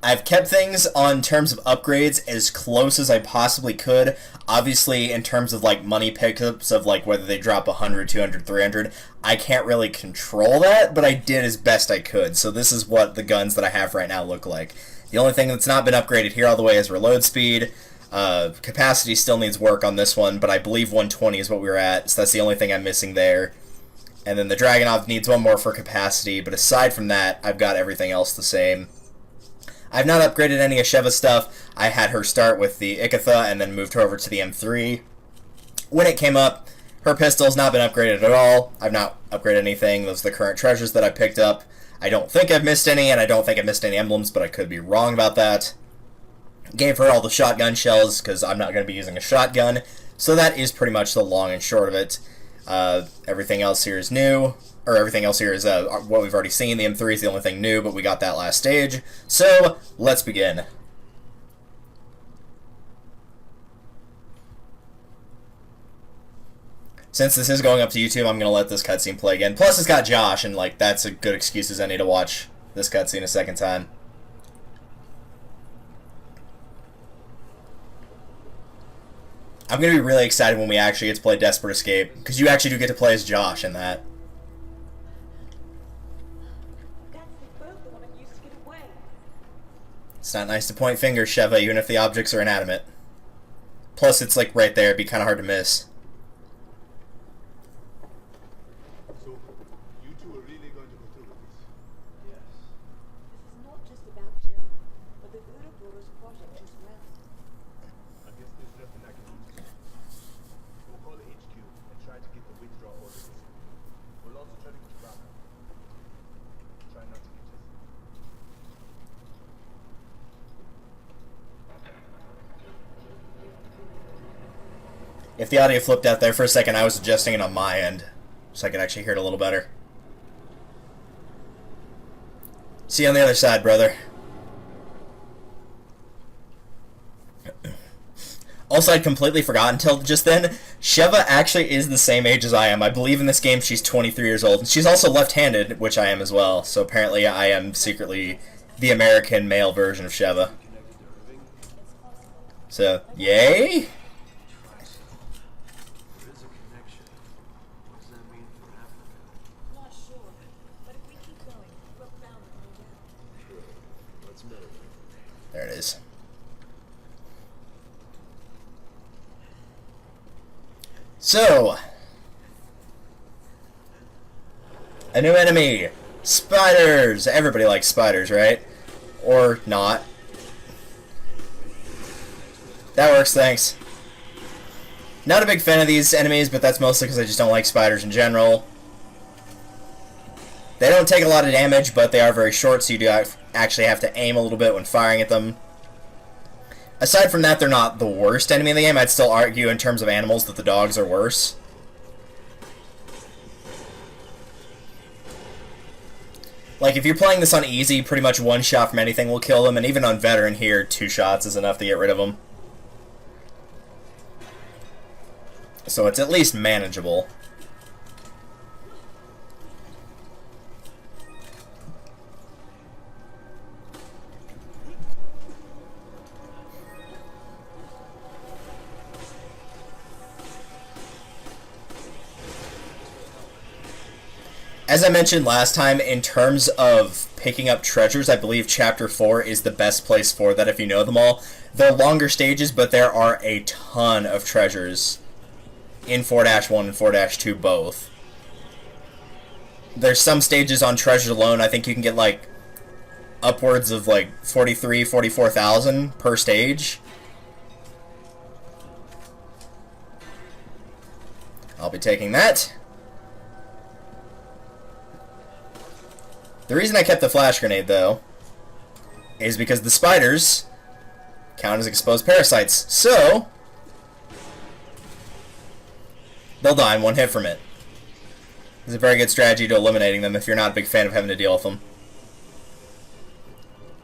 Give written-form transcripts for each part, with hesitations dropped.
I've kept things on terms of upgrades as close as I possibly could. Obviously, in terms of like money pickups of like whether they drop 100, 200, 300, I can't really control that, but I did as best I could. So this is what the guns that I have right now look like. The only thing that's not been upgraded here all the way is reload speed. Capacity still needs work on this one, but I believe 120 is what we were at, so that's the only thing I'm missing there. And then the Dragunov needs one more for capacity, but aside from that, I've got everything else the same. I've not upgraded any of Sheva's stuff. I had her start with the Ikatha and then moved her over to the M3. When it came up, her pistol's not been upgraded at all. I've not upgraded anything. Those are the current treasures that I picked up. I don't think I've missed any, and I don't think I've missed any emblems, but I could be wrong about that. Gave her all the shotgun shells, because I'm not going to be using a shotgun. So that is pretty much the long and short of it. Everything else here is new. Or everything else here is what we've already seen. The M3 is the only thing new, but we got that last stage. So, let's begin. Since this is going up to YouTube, I'm going to let this cutscene play again. Plus, it's got Josh, and like that's a good excuse as any to watch this cutscene a second time. I'm going to be really excited when we actually get to play Desperate Escape, because you actually do get to play as Josh in that. It's not nice to point fingers, Sheva, even if the objects are inanimate. Plus, it's like right there, it'd be kind of hard to miss. So, you two are really going to go through with this? Yes. This is not just about Jill, but the Voodoo Brothers project as well. I guess there's nothing I can do to stop this. We'll call the HQ and try to get the withdrawal order. We'll also try to get you back. Try not to get us. If the audio flipped out there for a second, I was adjusting it on my end, so I could actually hear it a little better. See you on the other side, brother. Also, I'd completely forgotten until just then, Sheva actually is the same age as I am. I believe in this game she's 23 years old. And she's also left-handed, which I am as well. So apparently I am secretly the American male version of Sheva. So, yay? There it is. So, a new enemy. Spiders. Everybody likes spiders, right? Or not. That works, thanks. Not a big fan of these enemies, but that's mostly because I just don't like spiders in general. They don't take a lot of damage, but they are very short, so you do actually have to aim a little bit when firing at them. Aside from that, they're not the worst enemy in the game. I'd still argue in terms of animals that the dogs are worse. Like, if you're playing this on easy, pretty much one shot from anything will kill them, and even on veteran here, 2 shots is enough to get rid of them. So it's at least manageable. As I mentioned last time, in terms of picking up treasures, I believe Chapter 4 is the best place for that if you know them all. They're longer stages, but there are a ton of treasures in 4-1 and 4-2 both. There's some stages on treasures alone, I think you can get like upwards of like 43, 44,000 per stage. I'll be taking that. The reason I kept the flash grenade, though, is because the spiders count as exposed parasites. So, they'll die in one hit from it. It's a very good strategy to eliminating them if you're not a big fan of having to deal with them.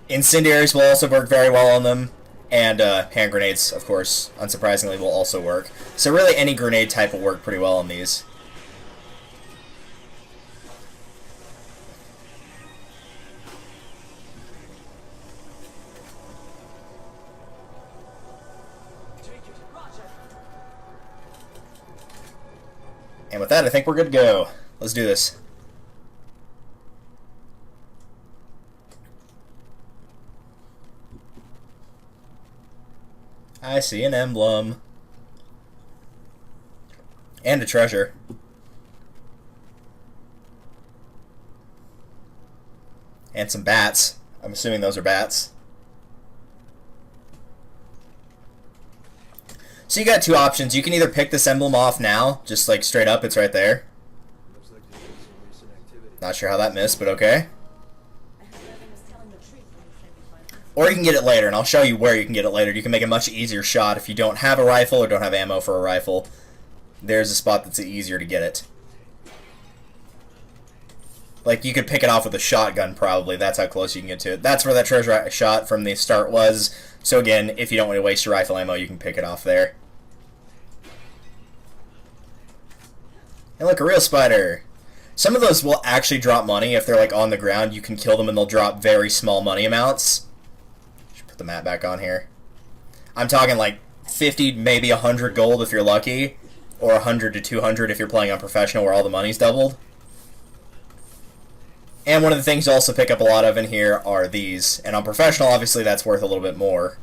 Incendiaries will also work very well on them, and hand grenades, of course, unsurprisingly, will also work. So really any grenade type will work pretty well on these. And with that, I think we're good to go. Let's do this. I see an emblem. And a treasure. And some bats. I'm assuming those are bats. So you got two options. You can either pick this emblem off now, just like straight up, it's right there. Looks like there's been some recent activity. Not sure how that missed, but okay. I heard Evan was telling the truth when he said we find this. Or you can get it later, and I'll show you where you can get it later. You can make a much easier shot if you don't have a rifle or don't have ammo for a rifle. There's a spot that's easier to get it. Like, you could pick it off with a shotgun, probably. That's how close you can get to it. That's where that treasure shot from the start was. So again, if you don't want to waste your rifle ammo, you can pick it off there. And look, a real spider. Some of those will actually drop money if they're like on the ground. You can kill them and they'll drop very small money amounts. Should put the map back on here. I'm talking like 50, maybe 100 gold if you're lucky, or 100 to 200 if you're playing on professional where all the money's doubled. And one of the things you also pick up a lot of in here are these. And on professional, obviously, that's worth a little bit more.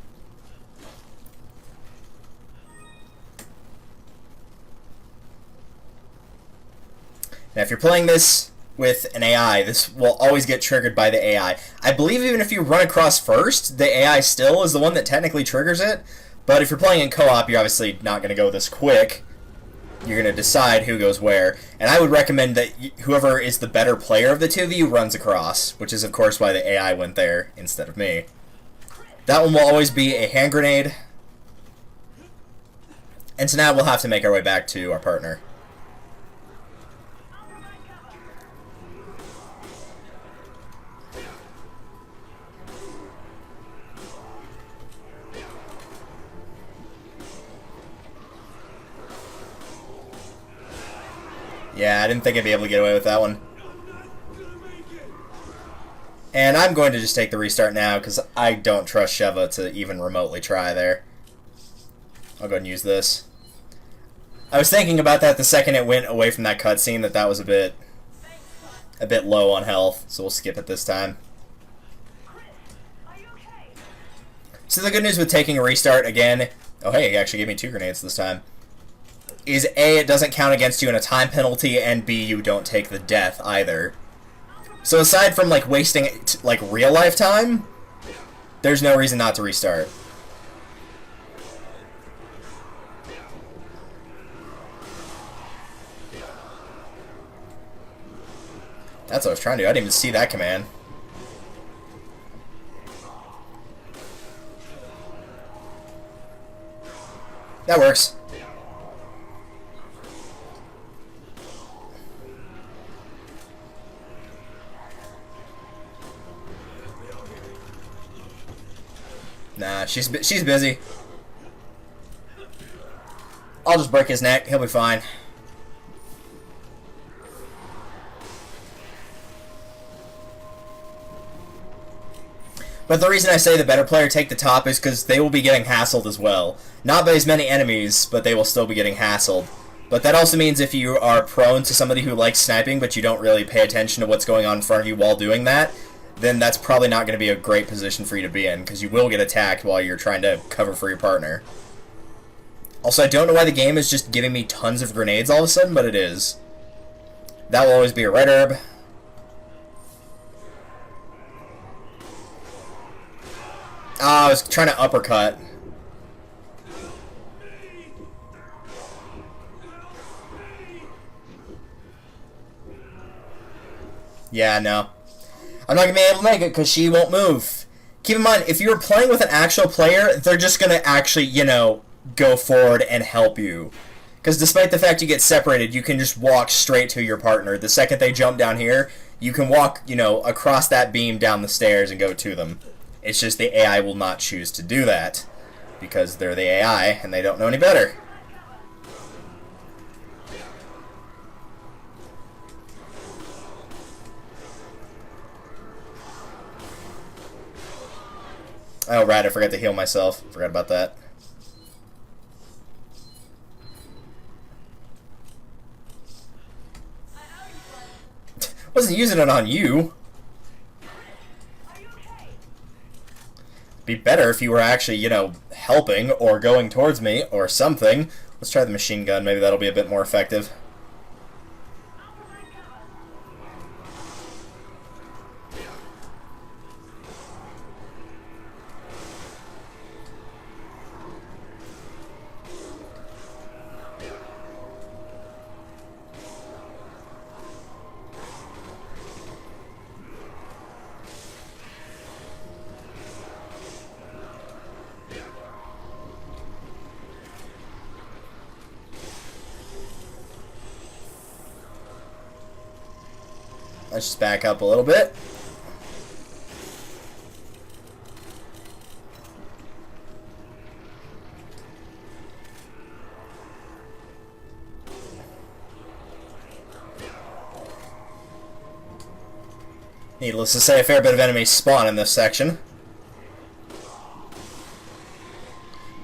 Now, if you're playing this with an AI, this will always get triggered by the AI. I believe even if you run across first, the AI still is the one that technically triggers it. But if you're playing in co-op, you're obviously not going to go this quick. You're going to decide who goes where. And I would recommend that whoever is the better player of the two of you runs across, which is, of course, why the AI went there instead of me. That one will always be a hand grenade. And so now we'll have to make our way back to our partner. Yeah, I didn't think I'd be able to get away with that one. And I'm going to just take the restart now, because I don't trust Sheva to even remotely try there. I'll go and use this. I was thinking about that the second it went away from that cutscene, that was a bit low on health, so we'll skip it this time. So the good news with taking a restart again, oh hey, it actually gave me 2 grenades this time, is A, it doesn't count against you in a time penalty, and B, you don't take the death either. So aside from like wasting like real life time, there's no reason not to restart. That's what I was trying to do. I didn't even see that command. That works. Nah, she's busy. I'll just break his neck. He'll be fine. But the reason I say the better player take the top is because they will be getting hassled as well. Not by as many enemies, but they will still be getting hassled. But that also means if you are prone to somebody who likes sniping, but you don't really pay attention to what's going on in front of you while doing that, then that's probably not going to be a great position for you to be in, because you will get attacked while you're trying to cover for your partner. Also, I don't know why the game is just giving me tons of grenades all of a sudden, but it is. That will always be a red herb. Ah, I was trying to uppercut. Yeah, no. I'm not going to be able to make it because she won't move. Keep in mind, if you're playing with an actual player, they're just going to actually, you know, go forward and help you. Because despite the fact you get separated, you can just walk straight to your partner. The second they jump down here, you can walk, you know, across that beam down the stairs and go to them. It's just the AI will not choose to do that. Because they're the AI and they don't know any better. Oh, right, I forgot to heal myself. Forgot about that. Wasn't using it on you. Be better if you were actually, you know, helping or going towards me or something. Let's try the machine gun. Maybe that'll be a bit more effective. Let's just back up a little bit. Needless to say, a fair bit of enemies spawn in this section.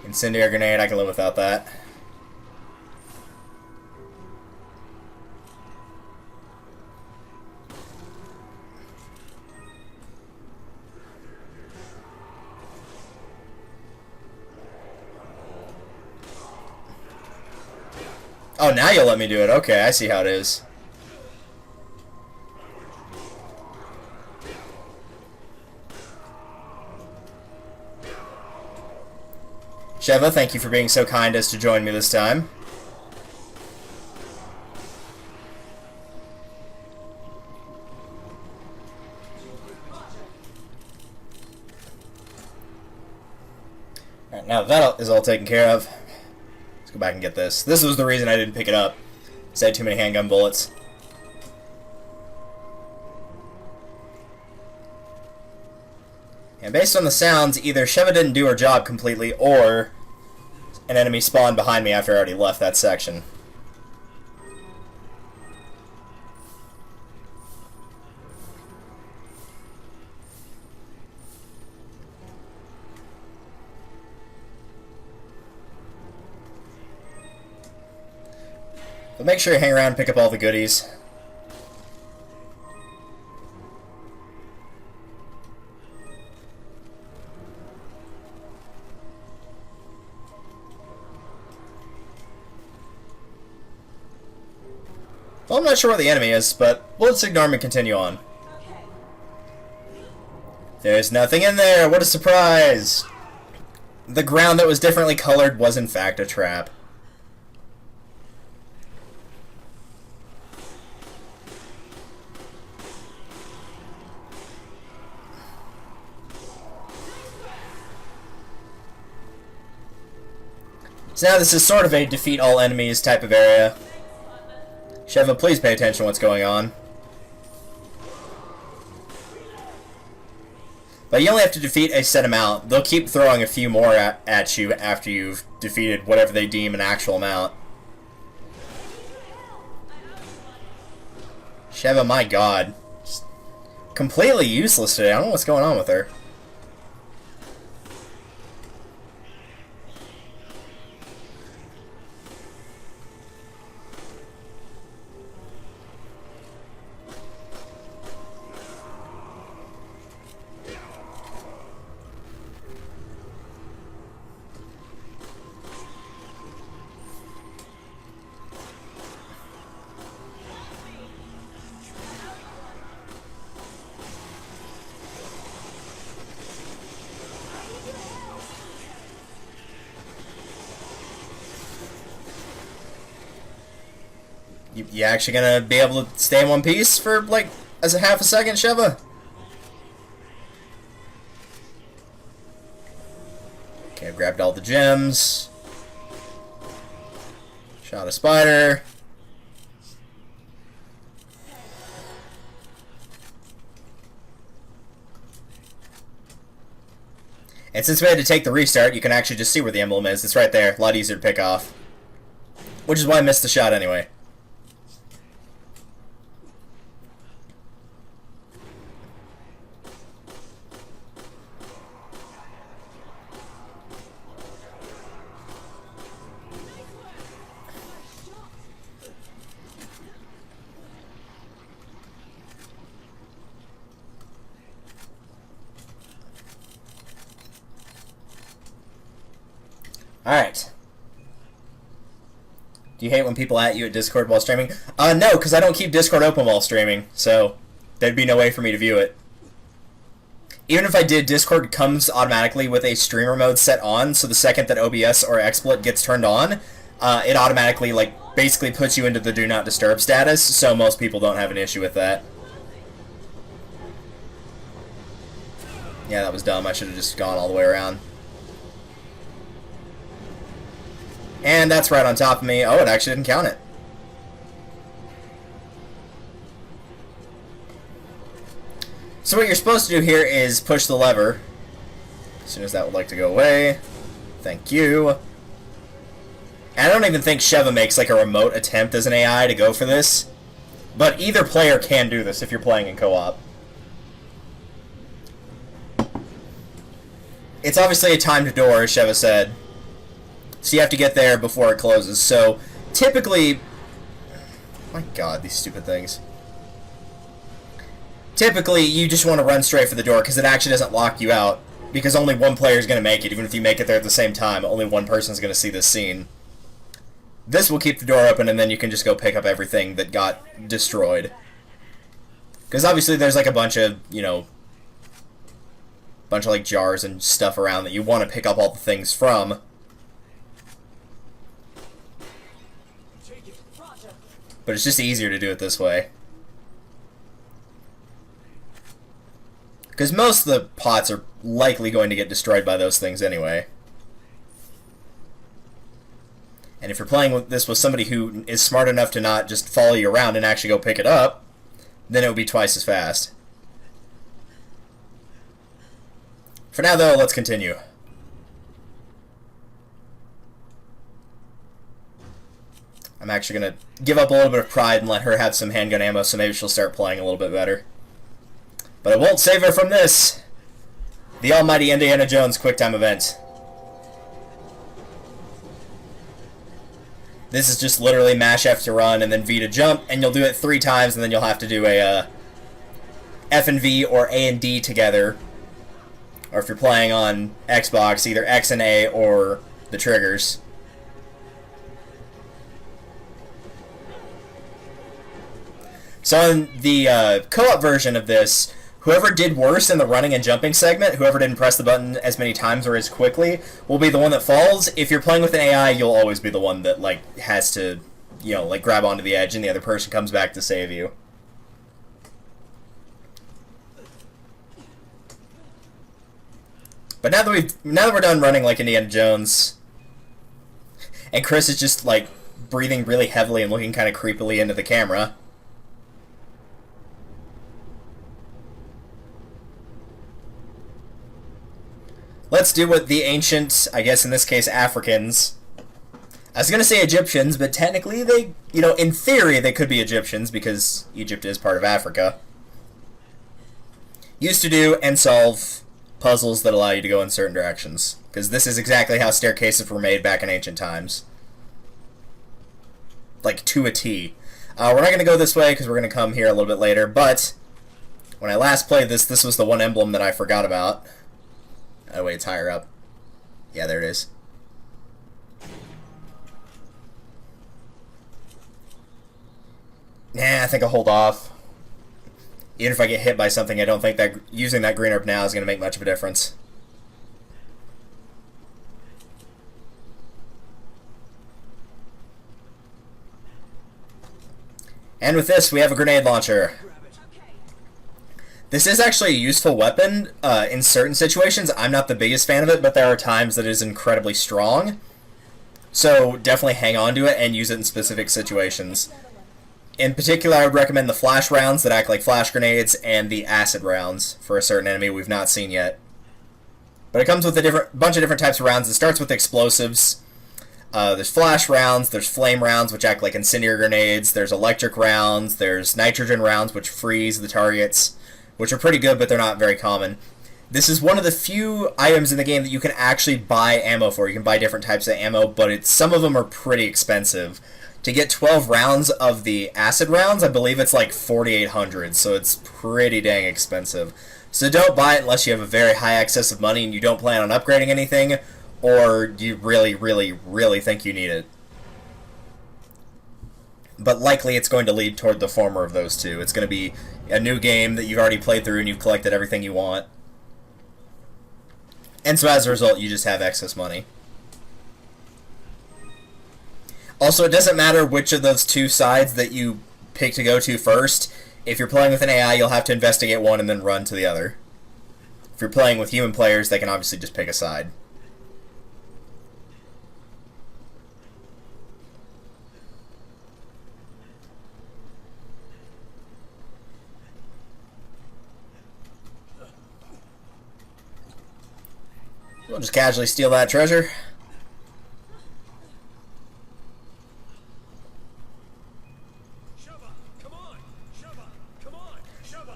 Incendiary grenade, I can live without that. Oh, now you'll let me do it. Okay, I see how it is. Sheva, thank you for being so kind as to join me this time. Alright, now that is all taken care of. Go back and get this. This was the reason I didn't pick it up. Because I had too many handgun bullets. And based on the sounds, either Sheva didn't do her job completely, or an enemy spawned behind me after I already left that section. But make sure you hang around and pick up all the goodies. Well, I'm not sure what the enemy is, but let's ignore him and continue on. There's nothing in there! What a surprise! The ground that was differently colored was in fact a trap. So now this is sort of a defeat all enemies type of area. Sheva, please pay attention to what's going on. But you only have to defeat a set amount. They'll keep throwing a few more at you after you've defeated whatever they deem an actual amount. Sheva, my god. Just completely useless today. I don't know what's going on with her. You actually gonna be able to stay in one piece for, like, as a half a second, Sheva? Okay, I've grabbed all the gems. Shot a spider. And since we had to take the restart, you can actually just see where the emblem is. It's right there. A lot easier to pick off. Which is why I missed the shot anyway. Alright. Do you hate when people at you at Discord while streaming? No, because I don't keep Discord open while streaming, so there'd be no way for me to view it. Even if I did, Discord comes automatically with a streamer mode set on, so the second that OBS or XSplit gets turned on, it automatically, like, basically puts you into the Do Not Disturb status, so most people don't have an issue with that. Yeah, that was dumb. I should have just gone all the way around. And that's right on top of me. Oh, it actually didn't count it. So what you're supposed to do here is push the lever. As soon as that would like to go away. Thank you. And I don't even think Sheva makes like a remote attempt as an AI to go for this. But either player can do this if you're playing in co-op. It's obviously a timed door, as Sheva said. So you have to get there before it closes. So typically... My god, these stupid things. Typically, you just want to run straight for the door because it actually doesn't lock you out. Because only one player is going to make it. Even if you make it there at the same time, only one person is going to see this scene. This will keep the door open, and then you can just go pick up everything that got destroyed. Because obviously there's like a bunch of, you know... bunch of like jars and stuff around that you want to pick up all the things from. But it's just easier to do it this way. Because most of the pots are likely going to get destroyed by those things anyway. And if you're playing this with somebody who is smart enough to not just follow you around and actually go pick it up, then it would be twice as fast. For now, though, let's continue. I'm actually going to give up a little bit of pride and let her have some handgun ammo, so maybe she'll start playing a little bit better. But it won't save her from this! The almighty Indiana Jones QuickTime event. This is just literally mash F to run and then V to jump, and you'll do it 3 times, and then you'll have to do a F and V or A and D together. Or if you're playing on Xbox, either X and A or the triggers. So in the co-op version of this, whoever did worse in the running and jumping segment, whoever didn't press the button as many times or as quickly, will be the one that falls. If you're playing with an AI, you'll always be the one that, like, has to, you know, like, grab onto the edge and the other person comes back to save you. But now that we're done running like Indiana Jones, and Chris is just, like, breathing really heavily and looking kind of creepily into the camera. Let's do what the ancient, I guess in this case, Africans. I was going to say Egyptians, but technically they, you know, in theory they could be Egyptians because Egypt is part of Africa. Used to do and solve puzzles that allow you to go in certain directions. Because this is exactly how staircases were made back in ancient times. Like, to a T. We're not going to go this way because we're going to come here a little bit later, but when I last played this, this was the one emblem that I forgot about. Oh wait, it's higher up. Yeah, there it is. Nah, I think I'll hold off. Even if I get hit by something, I don't think that using that green herb now is going to make much of a difference. And with this, we have a grenade launcher. This is actually a useful weapon in certain situations. I'm not the biggest fan of it, but there are times that it is incredibly strong. So definitely hang on to it and use it in specific situations. In particular, I would recommend the flash rounds that act like flash grenades and the acid rounds for a certain enemy we've not seen yet. But it comes with a bunch of different types of rounds. It starts with explosives. There's flash rounds, there's flame rounds, which act like incendiary grenades, there's electric rounds, there's nitrogen rounds, which freeze the targets, which are pretty good, but they're not very common. This is one of the few items in the game that you can actually buy ammo for. You can buy different types of ammo, but some of them are pretty expensive. To get 12 rounds of the acid rounds, I believe it's like 4,800, so it's pretty dang expensive. So don't buy it unless you have a very high excess of money and you don't plan on upgrading anything, or you really, really, really think you need it. But likely it's going to lead toward the former of those two. It's going to be a new game that you've already played through and you've collected everything you want. And so as a result, you just have excess money. Also, it doesn't matter which of those two sides that you pick to go to first. If you're playing with an AI, you'll have to investigate one and then run to the other. If you're playing with human players, they can obviously just pick a side. We'll just casually steal that treasure.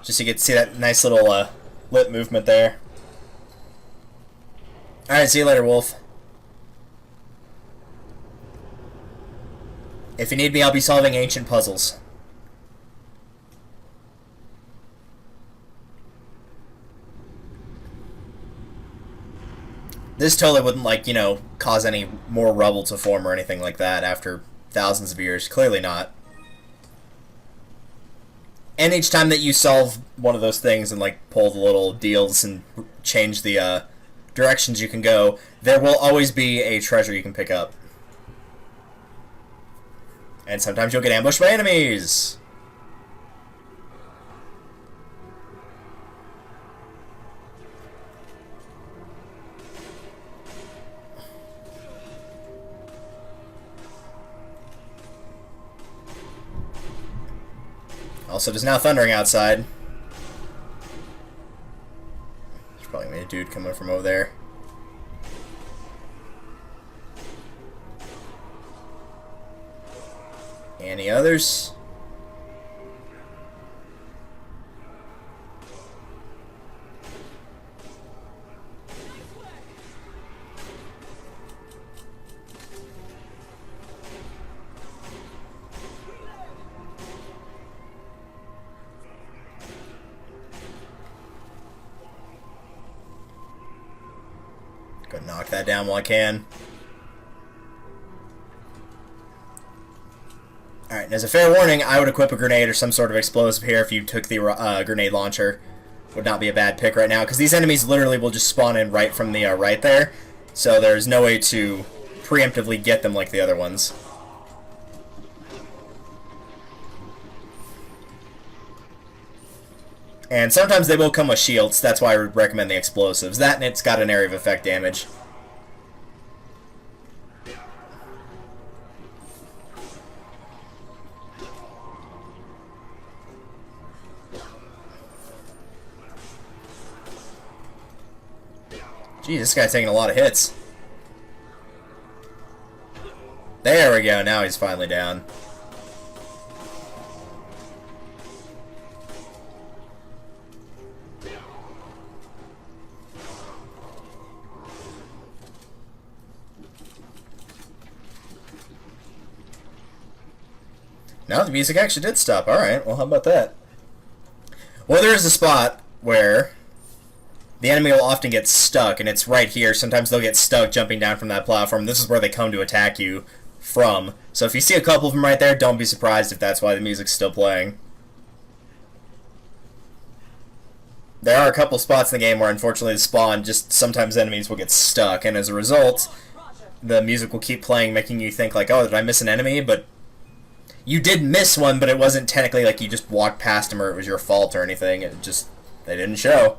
Just so you get to see that nice little lip movement there. Alright, see you later, Wolf. If you need me, I'll be solving ancient puzzles. This totally wouldn't, like, you know, cause any more rubble to form or anything like that after thousands of years. Clearly not. And each time that you solve one of those things and, like, pull the little deals and change the directions you can go, there will always be a treasure you can pick up. And sometimes you'll get ambushed by enemies! Also, there's now thundering outside. There's probably gonna be a dude coming from over there. Any others? Go knock that down while I can. Alright, and as a fair warning, I would equip a grenade or some sort of explosive here if you took the grenade launcher. Would not be a bad pick right now, because these enemies literally will just spawn in right from the right there, so there's no way to preemptively get them like the other ones. And sometimes they will come with shields, that's why I would recommend the explosives. That and it's got an area of effect damage. Geez, this guy's taking a lot of hits. There we go, now he's finally down. Now the music actually did stop. Alright, well how about that? Well, there is a spot where the enemy will often get stuck, and it's right here. Sometimes they'll get stuck jumping down from that platform. This is where they come to attack you from. So if you see a couple of them right there, don't be surprised if that's why the music's still playing. There are a couple spots in the game where unfortunately the spawn, just sometimes enemies will get stuck, and as a result, the music will keep playing, making you think like, oh, did I miss an enemy? But you did miss one, but it wasn't technically like you just walked past him or it was your fault or anything. It just, they didn't show.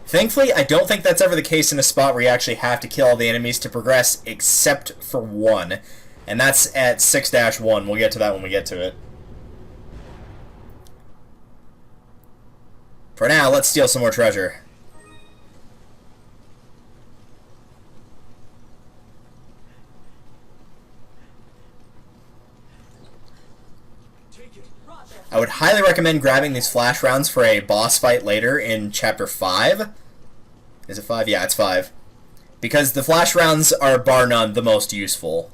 Thankfully, I don't think that's ever the case in a spot where you actually have to kill all the enemies to progress, except for one. And that's at 6-1. We'll get to that when we get to it. For now, let's steal some more treasure. I would highly recommend grabbing these flash rounds for a boss fight later in Chapter 5. Is it 5? Yeah, it's 5. Because the flash rounds are, bar none, the most useful.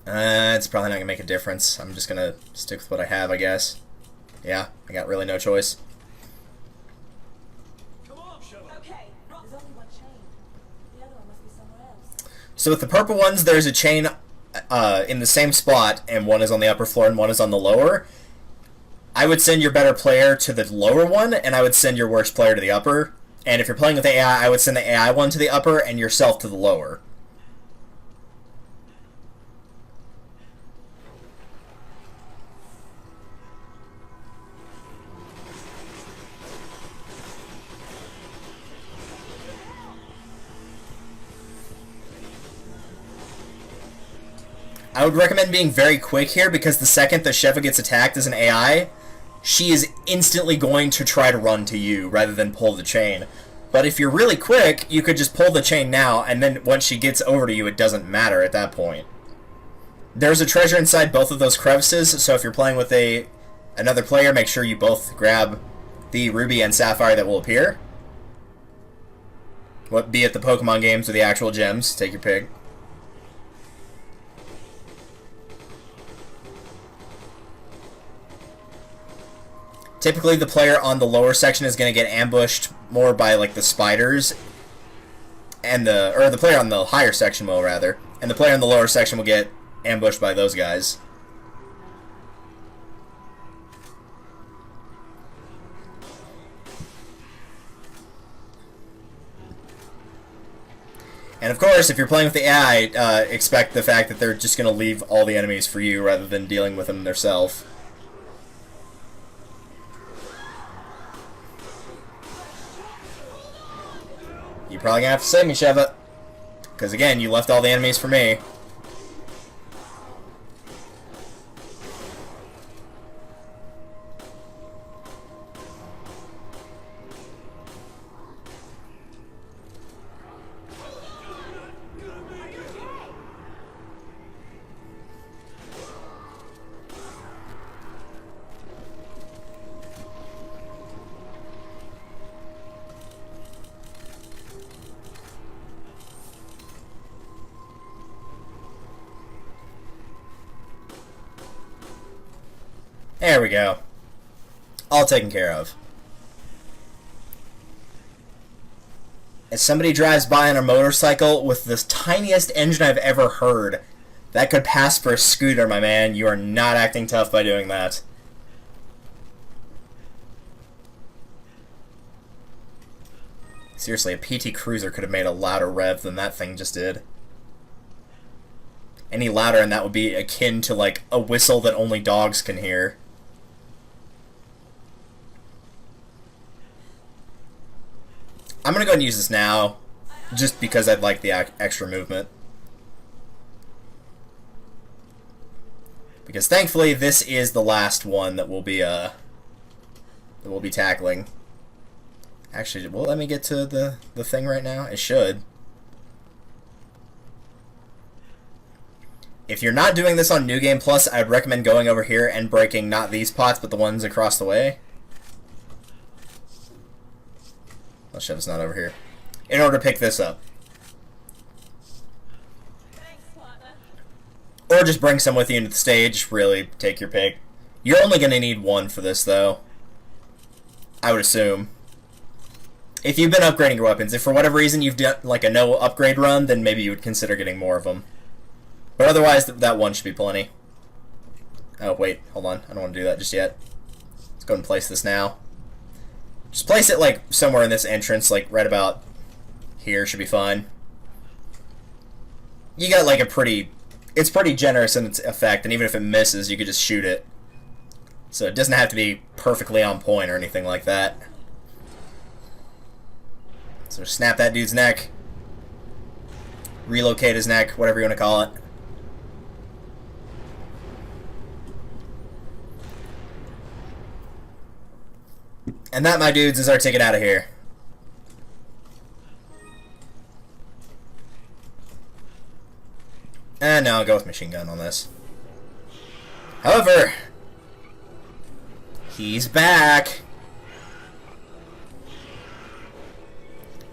It's probably not going to make a difference. I'm just going to stick with what I have, I guess. Yeah, I got really no choice. Okay, there's only one chain. The other one must be somewhere else. So with the purple ones, there's a chain in the same spot, and one is on the upper floor and one is on the lower. I would send your better player to the lower one, and I would send your worst player to the upper. And if you're playing with AI, I would send the AI one to the upper and yourself to the lower. I would recommend being very quick here, because the second that Sheva gets attacked as an AI, she is instantly going to try to run to you rather than pull the chain. But if you're really quick, you could just pull the chain now, and then once she gets over to you, it doesn't matter at that point. There's a treasure inside both of those crevices, so if you're playing with another player, make sure you both grab the ruby and sapphire that will appear. Be it the Pokemon games or the actual gems, take your pick. Typically, the player on the lower section is going to get ambushed more by like the spiders, and the player on the higher section will rather, and the player on the lower section will get ambushed by those guys. And of course, if you're playing with the AI, expect the fact that they're just going to leave all the enemies for you rather than dealing with them themselves. You're probably gonna have to save me, Sheva. Because again, you left all the enemies for me. There we go. All taken care of. As somebody drives by on a motorcycle with the tiniest engine I've ever heard, that could pass for a scooter, my man. You are not acting tough by doing that. Seriously, a PT Cruiser could have made a louder rev than that thing just did. Any louder and that would be akin to like a whistle that only dogs can hear. I'm gonna go ahead and use this now, just because I'd like the extra movement. Because thankfully, this is the last one that we'll be tackling. Actually, will it let me get to the thing right now? It should. If you're not doing this on New Game Plus, I'd recommend going over here and breaking not these pots, but the ones across the way. I'll shove it's not over here. In order to pick this up. Thanks, partner. Or just bring some with you into the stage. Really, take your pick. You're only going to need one for this, though. I would assume. If you've been upgrading your weapons, if for whatever reason you've done like a no upgrade run, then maybe you would consider getting more of them. But otherwise, that one should be plenty. Oh, wait. Hold on. I don't want to do that just yet. Let's go ahead and place this now. Just place it, like, somewhere in this entrance, like, right about here should be fine. You got, like, it's pretty generous in its effect, and even if it misses, you could just shoot it. So it doesn't have to be perfectly on point or anything like that. So snap that dude's neck. Relocate his neck, whatever you want to call it. And that, my dudes, is our ticket out of here. And now I'll go with machine gun on this. However, he's back.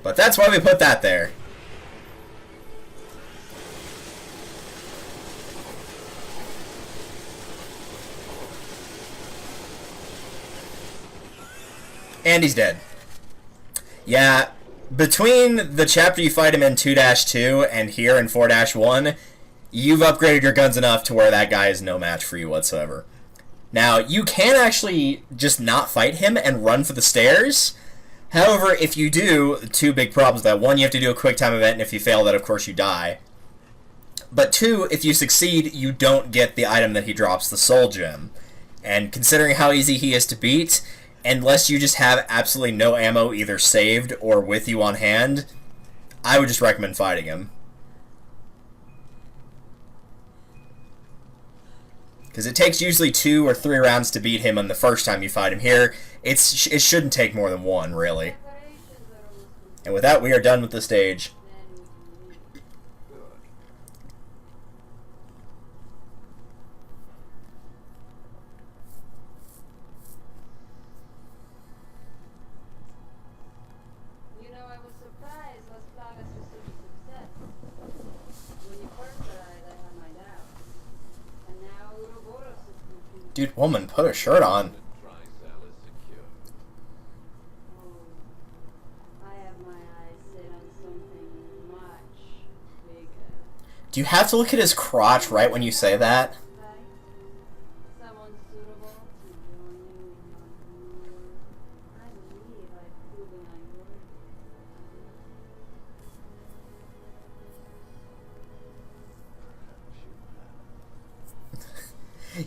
But that's why we put that there. And he's dead. Yeah, between the chapter you fight him in 2-2 and here in 4-1, you've upgraded your guns enough to where that guy is no match for you whatsoever. Now, you can actually just not fight him and run for the stairs. However, if you do, two big problems with that. One, you have to do a quick time event, and if you fail that, of course, you die. But two, if you succeed, you don't get the item that he drops, the soul gem. And considering how easy he is to beat, unless you just have absolutely no ammo either saved or with you on hand, I would just recommend fighting him. Because it takes usually 2 or 3 rounds to beat him on the first time you fight him. Here, it shouldn't take more than 1, really. And with that, we are done with the stage. You know, I was surprised Las Plagas was such a success. When you first died, I had my doubts. And now Ouroboros is complete. Dude, woman, put a shirt on. Oh, I have my eyes set on something much bigger. Do you have to look at his crotch right when you say that? Right? Someone suitable to join you in your lure. I believe I've proven I work.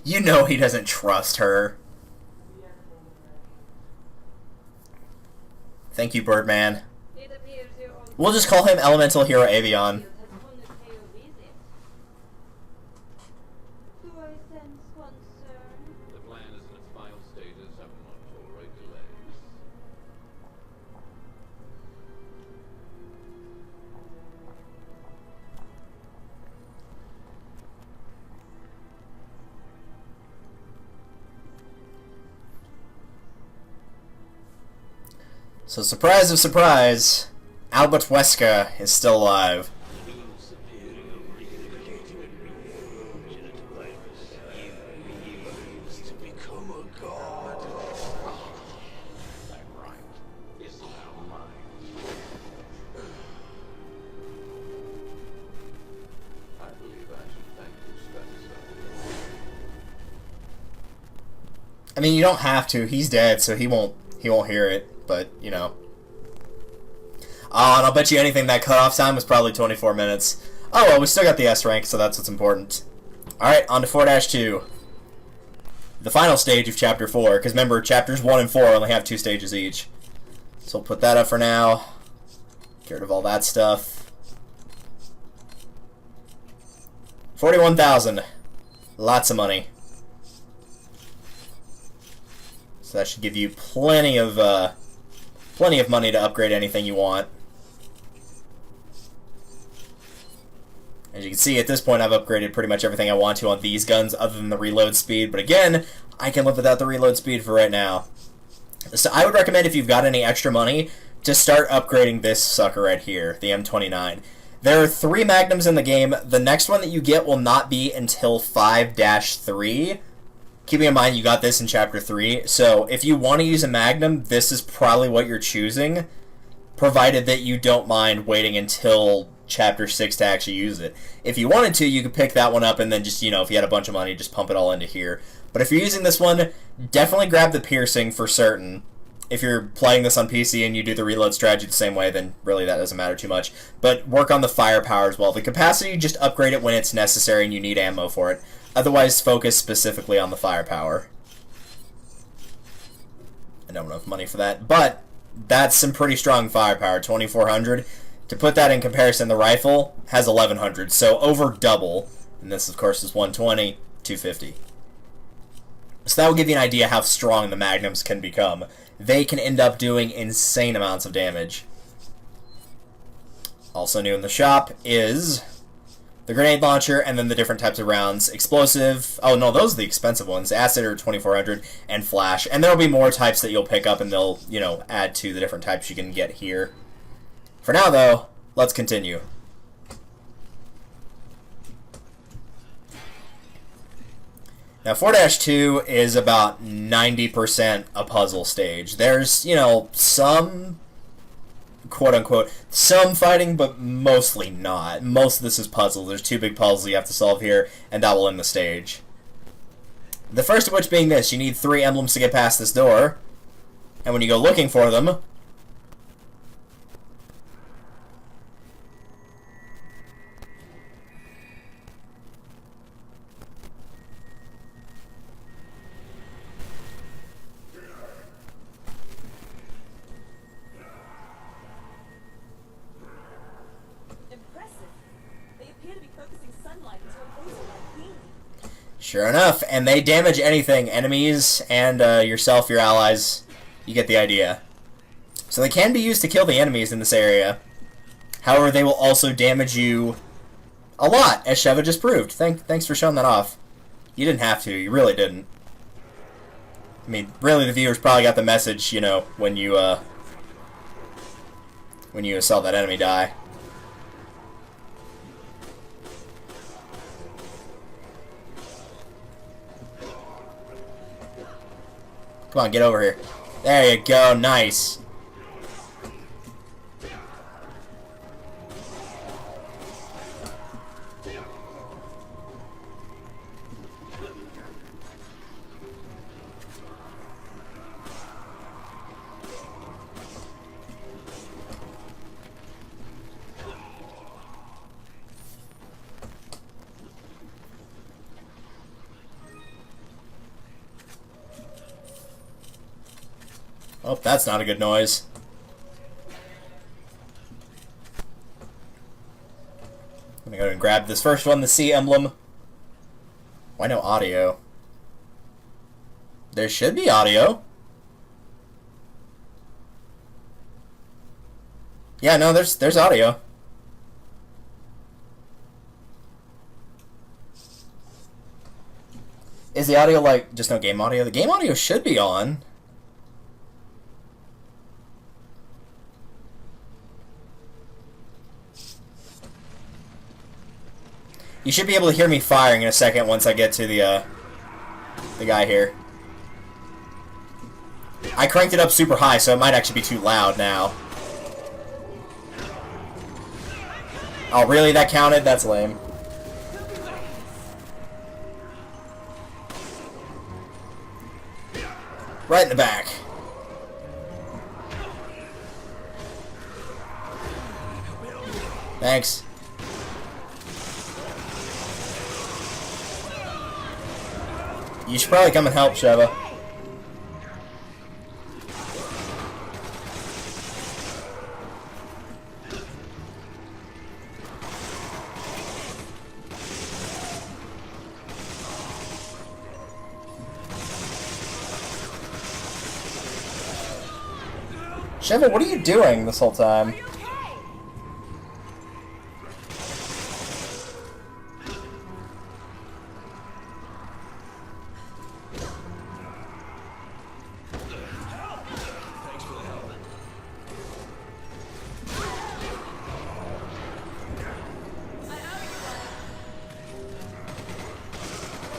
You know he doesn't trust her. Thank you, Birdman. It appears your old We'll just call him Elemental Hero Avion. Redfield has won the pay a visit. Do I sense concern? The plan is in its final stages. I will not tolerate delays. So, surprise of surprise, Albert Wesker is still alive. I believe I should thank you, Spencer. I mean, you don't have to. He's dead, so he won't hear it. But, you know. Oh, and I'll bet you anything that cutoff time was probably 24 minutes. Oh, well, we still got the S rank, so that's what's important. Alright, on to 4-2. The final stage of Chapter 4, because remember, Chapters 1 and 4 only have 2 stages each. So we'll put that up for now. Get rid of all that stuff. 41,000. Lots of money. So that should give you plenty of money to upgrade anything you want. As you can see, at this point, I've upgraded pretty much everything I want to on these guns, other than the reload speed. But again, I can live without the reload speed for right now. So I would recommend, if you've got any extra money, to start upgrading this sucker right here, the M29. There are 3 Magnums in the game. The next one that you get will not be until 5-3. Keeping in mind you got this in Chapter 3, so if you want to use a Magnum, this is probably what you're choosing, provided that you don't mind waiting until Chapter 6 to actually use it. If you wanted to, you could pick that one up and then just, you know, if you had a bunch of money, just pump it all into here. But if you're using this one, definitely grab the piercing for certain. If you're playing this on PC and you do the reload strategy the same way, then really that doesn't matter too much. But work on the firepower as well. The capacity, just upgrade it when it's necessary and you need ammo for it. Otherwise, focus specifically on the firepower. I don't have enough money for that, but that's some pretty strong firepower, 2,400. To put that in comparison, the rifle has 1,100, so over double. And this, of course, is 120, 250. So that will give you an idea how strong the Magnums can become. They can end up doing insane amounts of damage. Also new in the shop is the grenade launcher, and then the different types of rounds. Explosive, oh no, those are the expensive ones. Acid are 2,400, and flash. And there'll be more types that you'll pick up, and they'll, you know, add to the different types you can get here. For now, though, let's continue. Now, 4-2 is about 90% a puzzle stage. There's, you know, some quote-unquote, some fighting, but mostly not. Most of this is puzzles. There's 2 big puzzles you have to solve here, and that will end the stage. The first of which being this. You need 3 emblems to get past this door. And when you go looking for them... Impressive. They appear to be focusing sunlight into a laser-like beam. Sure enough, and they damage anything. Enemies and yourself, your allies. You get the idea. So they can be used to kill the enemies in this area. However, they will also damage you a lot, as Sheva just proved. Thanks for showing that off. You didn't have to. You really didn't. I mean, really, the viewers probably got the message, you know, when you saw that enemy die. Come on, get over here. There you go, nice. Oh, that's not a good noise. I'm gonna go and grab this first one, the C emblem. Why no audio? There should be audio. Yeah, no, there's audio. Is the audio like just no game audio? The game audio should be on. You should be able to hear me firing in a second once I get to the guy here. I cranked it up super high, so it might actually be too loud now. Oh, really? That counted? That's lame. Right in the back. Thanks. You should probably come and help, Sheva. Sheva, what are you doing this whole time?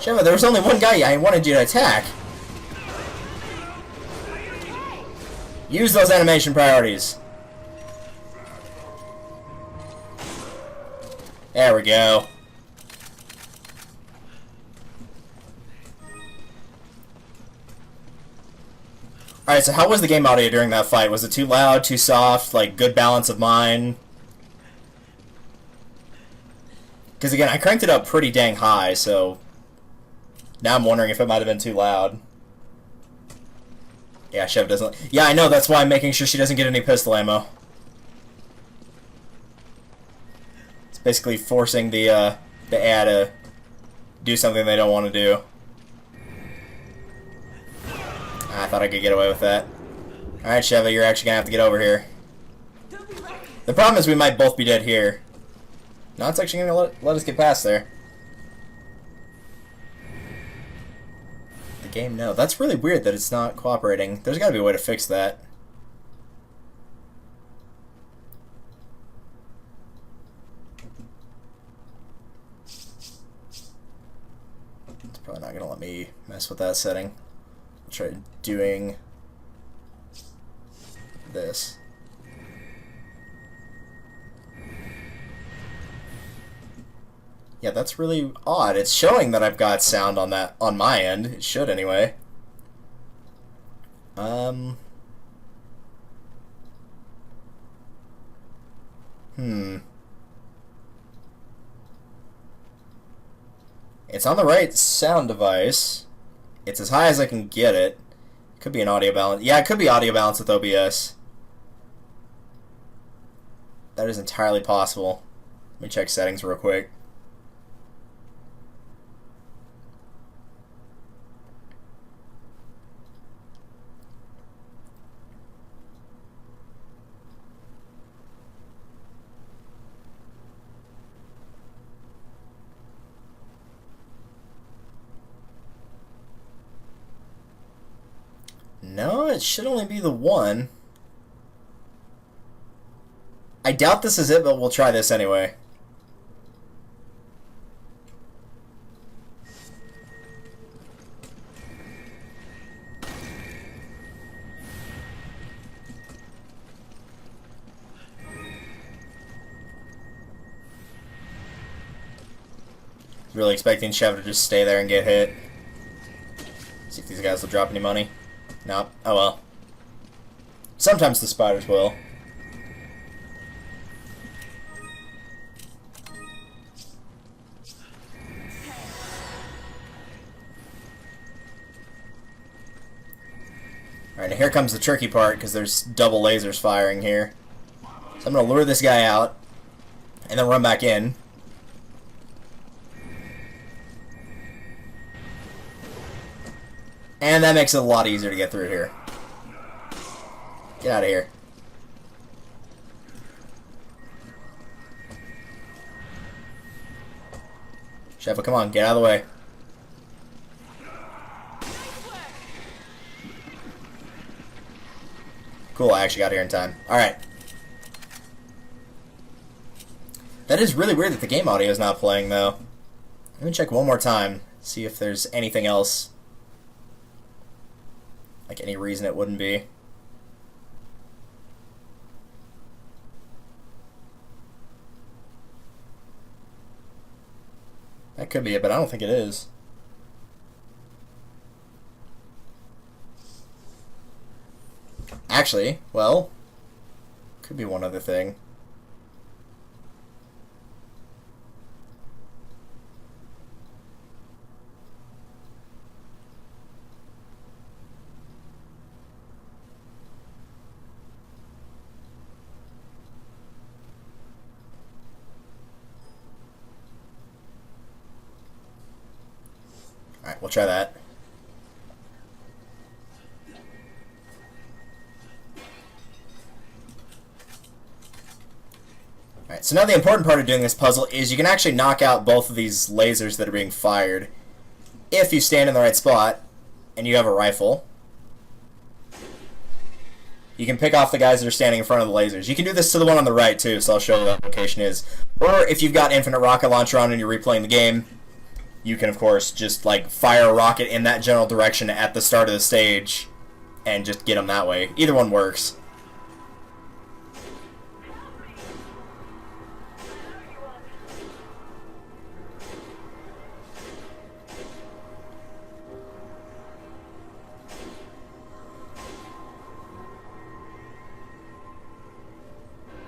Sheva, there was only one guy I wanted you to attack. Use those animation priorities. There we go. Alright, so how was the game audio during that fight? Was it too loud, too soft, like good balance of mine? Because again, I cranked it up pretty dang high, so now I'm wondering if it might have been too loud. Yeah, Shev doesn't... Yeah, I know, that's why I'm making sure she doesn't get any pistol ammo. It's basically forcing the AI to do something they don't want to do. I thought I could get away with that. Alright, Sheva, you're actually gonna have to get over here. The problem is we might both be dead here. No, it's actually gonna let us get past there. Game, no. That's really weird that it's not cooperating. There's got to be a way to fix that. It's probably not going to let me mess with that setting. I'll try doing this. Yeah, that's really odd. It's showing that I've got sound on that on my end. It should anyway. It's on the right sound device. It's as high as I can get it. Could be an audio balance. Yeah, it could be audio balance with OBS. That is entirely possible. Let me check settings real quick. No, it should only be the one. I doubt this is it, but we'll try this anyway. Really expecting Chev to just stay there and get hit. See if these guys will drop any money. Nope. Oh well. Sometimes the spiders will. Alright, now here comes the tricky part, because there's double lasers firing here. So I'm going to lure this guy out, and then run back in. And that makes it a lot easier to get through here. Get out of here. Sheffield, come on, get out of the way. Cool, I actually got here in time. Alright. That is really weird that the game audio is not playing, though. Let me check one more time, see if there's anything else. Like any reason it wouldn't be. That could be it, but I don't think it is. Actually, well, could be one other thing. Alright, we'll try that. Alright, so now the important part of doing this puzzle is you can actually knock out both of these lasers that are being fired if you stand in the right spot and you have a rifle. You can pick off the guys that are standing in front of the lasers. You can do this to the one on the right too, so I'll show you what the location is. Or if you've got infinite rocket launcher on and you're replaying the game, you can, of course, just, like, fire a rocket in that general direction at the start of the stage and just get them that way. Either one works.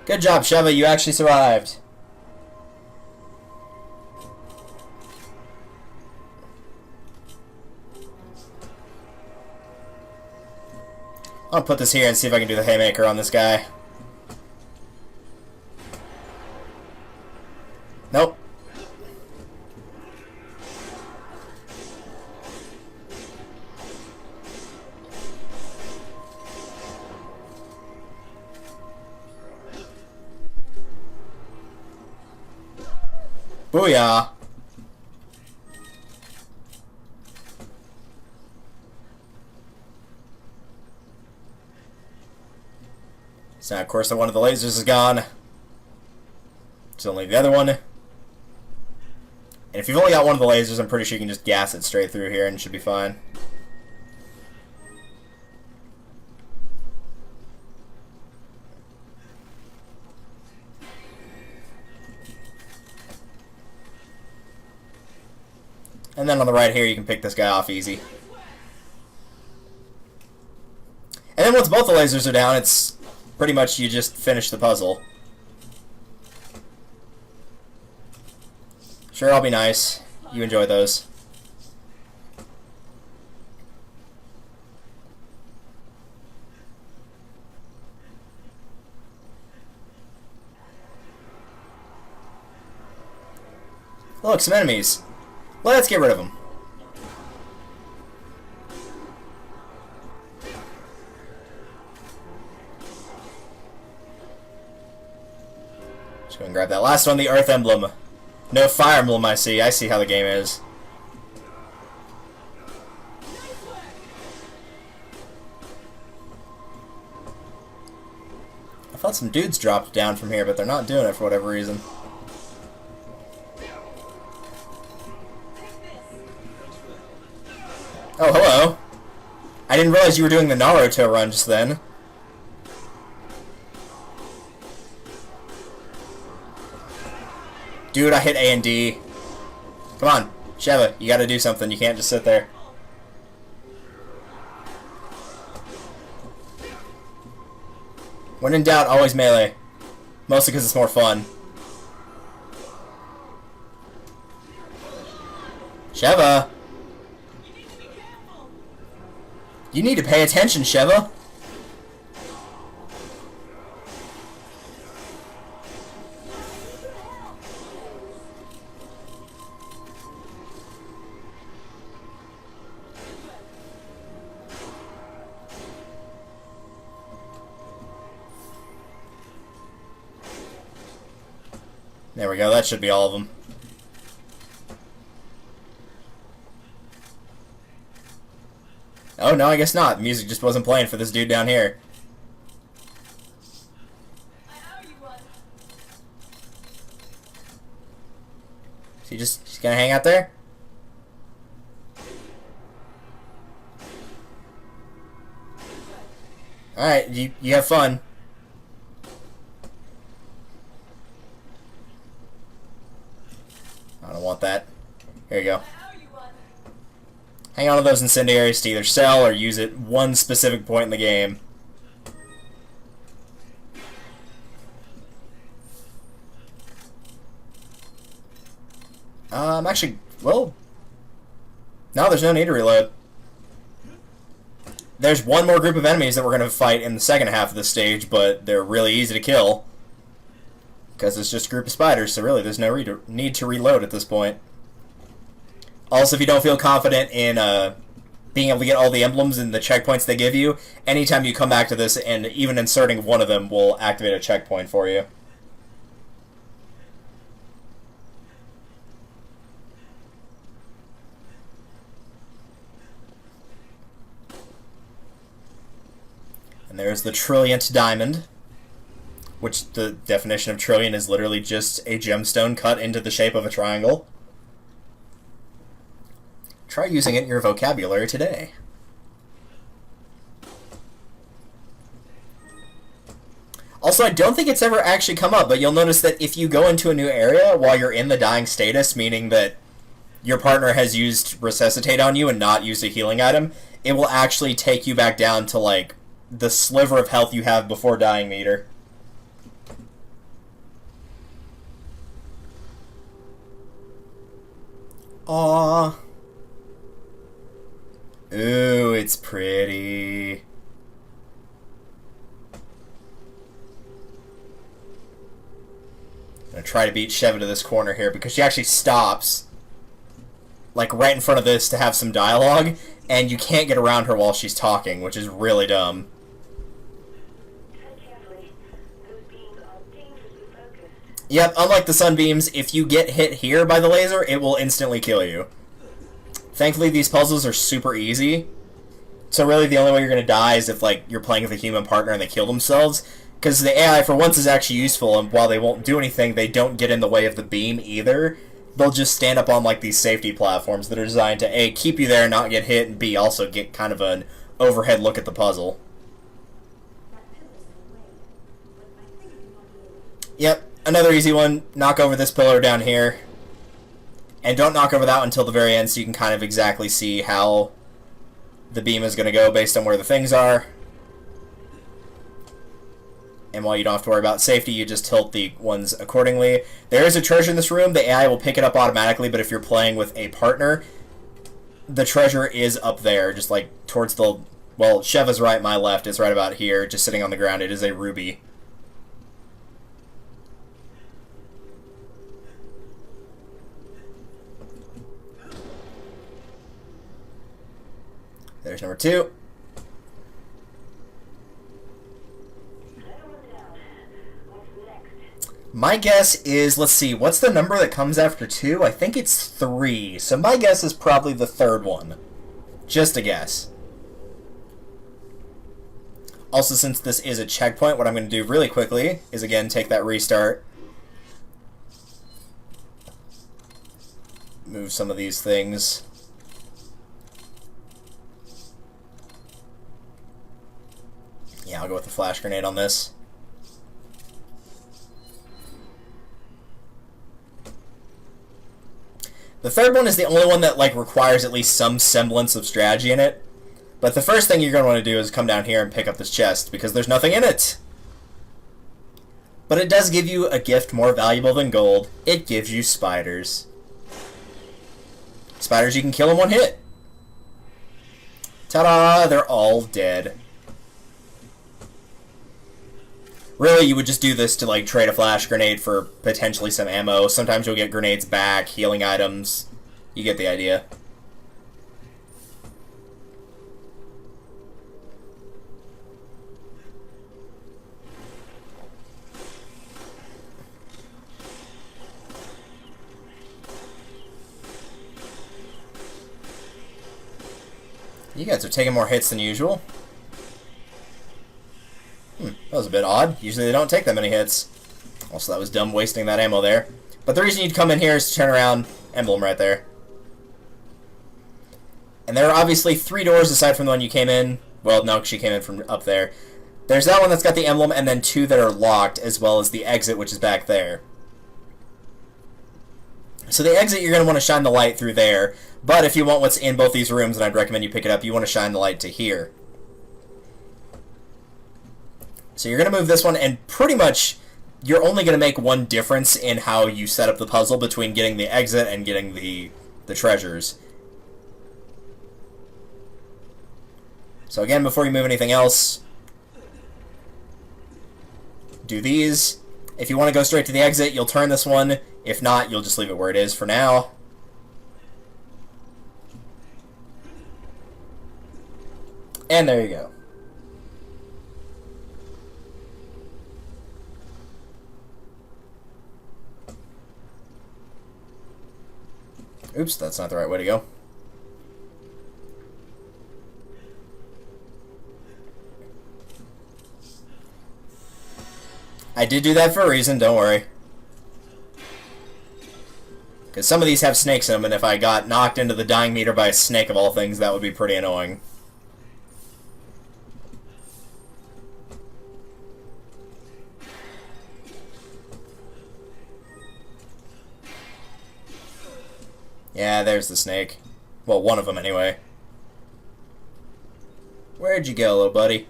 Good job, Sheva. You actually survived. I'll put this here and see if I can do the haymaker on this guy. Nope. Booyah. So now, of course, one of the lasers is gone. It's only the other one. And if you've only got one of the lasers, I'm pretty sure you can just gas it straight through here and it should be fine. And then on the right here, you can pick this guy off easy. And then once both the lasers are down, it's pretty much you just finish the puzzle. Sure, I'll be nice. You enjoy those. Look, some enemies. Let's get rid of them. Just go and grab that last one, the Earth Emblem. No Fire Emblem, I see. I see how the game is. I thought some dudes dropped down from here, but they're not doing it for whatever reason. Oh, hello. I didn't realize you were doing the Naruto run just then. Dude, I hit A and D. Come on, Sheva, you gotta do something. You can't just sit there. When in doubt, always melee. Mostly because it's more fun. Sheva! You need to pay attention, Sheva. There we go, that should be all of them. Oh, no, I guess not. The music just wasn't playing for this dude down here. So you just gonna hang out there? Alright, you have fun. I don't want that. Here you go. Hang on to those incendiaries to either sell or use at one specific point in the game. Actually, well, no, there's no need to reload. There's one more group of enemies that we're going to fight in the second half of the stage, but they're really easy to kill. Because it's just a group of spiders, so really there's no need to reload at this point. Also, if you don't feel confident in being able to get all the emblems and the checkpoints they give you, anytime you come back to this, and even inserting one of them will activate a checkpoint for you. And there's the trillionth diamond, which the definition of trillion is literally just a gemstone cut into the shape of a triangle. Try using it in your vocabulary today. Also, I don't think it's ever actually come up, but you'll notice that if you go into a new area while you're in the dying status, meaning that your partner has used Resuscitate on you and not used a healing item, it will actually take you back down to, like, the sliver of health you have before dying meter. Aww. Ooh, it's pretty. I'm gonna try to beat Sheva to this corner here because she actually stops, like, right in front of this to have some dialogue, and you can't get around her while she's talking, which is really dumb. Yep, unlike the sunbeams, if you get hit here by the laser, it will instantly kill you. Thankfully, these puzzles are super easy. So really, the only way you're going to die is if, like, you're playing with a human partner and they kill themselves. Because the AI, for once, is actually useful, and while they won't do anything, they don't get in the way of the beam either. They'll just stand up on, like, these safety platforms that are designed to, A, keep you there and not get hit, and B, also get kind of an overhead look at the puzzle. Yep, another easy one. Knock over this pillar down here. And don't knock over that until the very end so you can kind of exactly see how the beam is going to go based on where the things are. And while you don't have to worry about safety, you just tilt the ones accordingly. There is a treasure in this room. The AI will pick it up automatically, but if you're playing with a partner, the treasure is up there, just like towards the... Well, Sheva's right, my left. It's right about here, just sitting on the ground. It is a ruby. There's number 2. My guess is, let's see, what's the number that comes after 2? I think it's 3. So my guess is probably the 3rd one. Just a guess. Also, since this is a checkpoint, what I'm going to do really quickly is, again, take that restart. Move some of these things. Yeah, I'll go with the flash grenade on this. The 3rd one is the only one that, like, requires at least some semblance of strategy in it. But the first thing you're going to want to do is come down here and pick up this chest, because there's nothing in it. But it does give you a gift more valuable than gold. It gives you spiders. Spiders you can kill in one hit. Ta-da! They're all dead. Really, you would just do this to, like, trade a flash grenade for potentially some ammo. Sometimes you'll get grenades back, healing items. You get the idea. You guys are taking more hits than usual. That was a bit odd. Usually they don't take that many hits. Also, that was dumb wasting that ammo there. But the reason you'd come in here is to turn around. Emblem right there. And there are obviously 3 doors aside from the one you came in. Well, no, she came in from up there. There's that one that's got the emblem, and then 2 that are locked, as well as the exit, which is back there. So the exit, you're going to want to shine the light through there. But if you want what's in both these rooms, and I'd recommend you pick it up, you want to shine the light to here. So you're going to move this one, and pretty much you're only going to make one difference in how you set up the puzzle between getting the exit and getting the treasures. So again, before you move anything else, do these. If you want to go straight to the exit, you'll turn this one. If not, you'll just leave it where it is for now. And there you go. Oops, that's not the right way to go. I did do that for a reason, don't worry. Because some of these have snakes in them, and if I got knocked into the dying meter by a snake of all things, that would be pretty annoying. Yeah, there's the snake. Well, one of them anyway. Where'd you go, little buddy?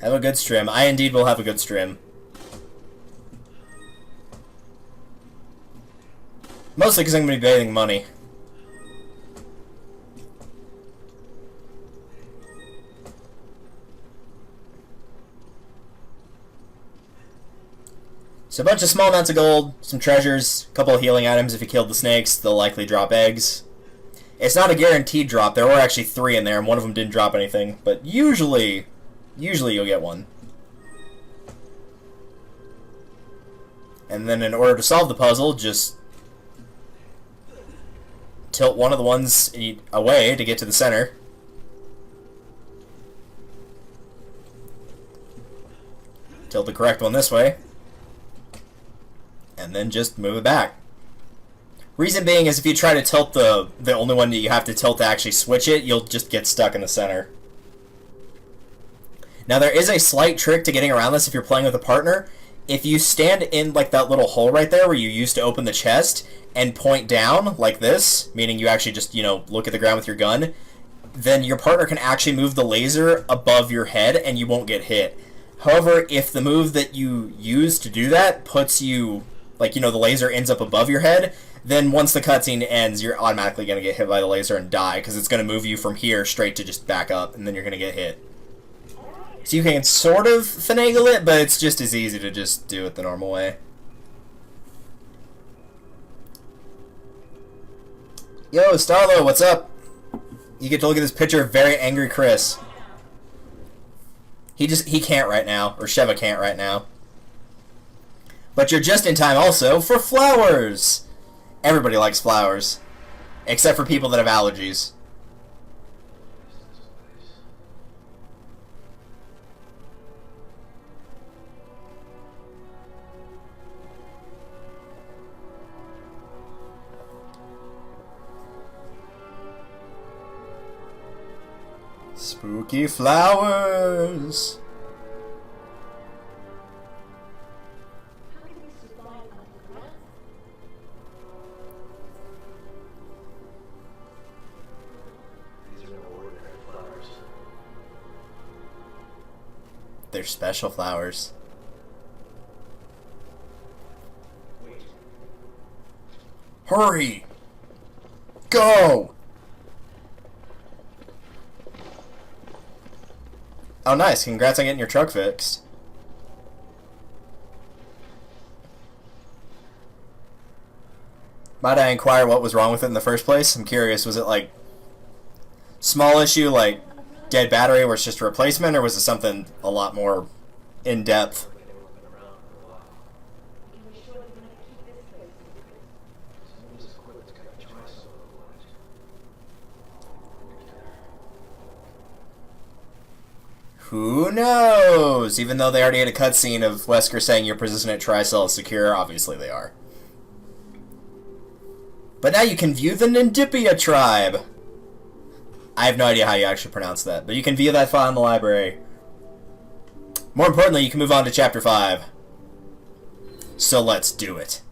Have a good stream. I indeed will have a good stream. Mostly because I'm going to be bathing money. So a bunch of small amounts of gold, some treasures, a couple of healing items. If you killed the snakes, they'll likely drop eggs. It's not a guaranteed drop. There were actually 3 in there, and one of them didn't drop anything. But usually you'll get one. And then in order to solve the puzzle, just tilt one of the ones away to get to the center. Tilt the correct one this way. And then just move it back. Reason being is if you try to tilt the only one that you have to tilt to actually switch it, you'll just get stuck in the center. Now, there is a slight trick to getting around this if you're playing with a partner. If you stand in, like, that little hole right there where you used to open the chest and point down, like this, meaning you actually just, you know, look at the ground with your gun, then your partner can actually move the laser above your head and you won't get hit. However, if the move that you use to do that puts you, like, you know, the laser ends up above your head, then once the cutscene ends, you're automatically going to get hit by the laser and die, because it's going to move you from here straight to just back up, and then you're going to get hit. So you can sort of finagle it, but it's just as easy to just do it the normal way. Yo, Starlo, what's up? You get to look at this picture of very angry Chris. He can't right now, or Sheva can't right now. But you're just in time also for flowers! Everybody likes flowers. Except for people that have allergies. Spooky flowers! How can we survive underground? These are no ordinary flowers. They're special flowers. Wait. Hurry! Go! Oh, nice. Congrats on getting your truck fixed. Might I inquire what was wrong with it in the first place? I'm curious. Was it, like, small issue, like dead battery where it's just a replacement, or was it something a lot more in-depth? We can be sure we're going to keep this place secret. This equipment's gonna try so much. Who knows? Even though they already had a cutscene of Wesker saying your position at Tricell is secure, obviously they are. But now you can view the Nindipia tribe. I have no idea how you actually pronounce that, but you can view that file in the library. More importantly, you can move on to Chapter 5. So let's do it.